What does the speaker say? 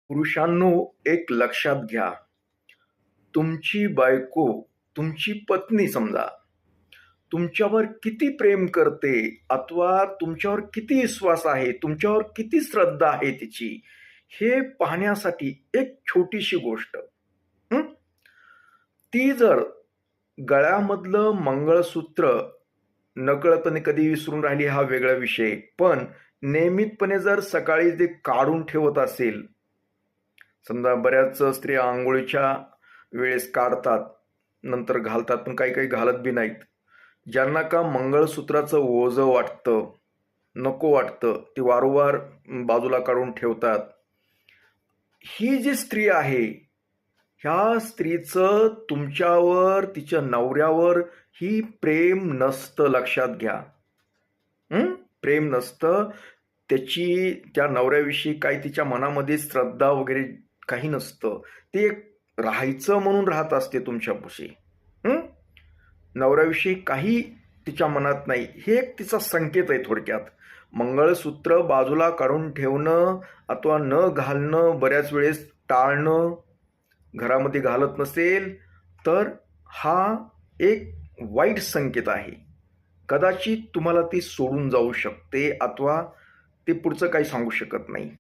पुरुषांनो, एक लक्षात घ्या. तुमची बायको, तुमची पत्नी समजा, तुमच्यावर किती प्रेम करते अथवा तुमच्यावर किती विश्वास आहे, तुमच्यावर किती श्रद्धा आहे तिची, हे पाहण्यासाठी एक छोटीशी गोष्ट. हं? ती जर गळ्यामधलं मंगळसूत्र नकळतपणे कधी विसरून राहिली हा वेगळा विषय, पण नियमितपणे जर सकाळी ते काढून ठेवत असेल, समजा बऱ्याच स्त्रिया आंघोळीच्या वेळेस काढतात, नंतर घालतात, पण काही काही घालत बी नाहीत. ज्यांना का मंगळसूत्राचं ओझं वाटतं, नको वाटतं, ते वारंवार बाजूला काढून ठेवतात. ही जी स्त्री आहे, ह्या स्त्रीचं तुमच्यावर, तिच्या नवऱ्यावर ही प्रेम नसतं, लक्षात घ्या. प्रेम नसतं. त्याची त्या नवऱ्याविषयी काही तिच्या मनामध्ये श्रद्धा वगैरे काही नसतं. ते एक राहायचं म्हणून राहत असते तुमच्यापाशी. नवऱ्याविषयी काही तिच्या मनात नाही. हे एक तिचा संकेत आहे थोडक्यात. मंगळसूत्र बाजूला काढून ठेवणं अथवा न घालणं, बऱ्याच वेळेस टाळणं, घरामध्ये घालत नसेल तर हा एक वाईट संकेत आहे. कदाचित तुम्हाला ती सोडून जाऊ शकते अथवा ते पुढचं काही सांगू शकत नाही.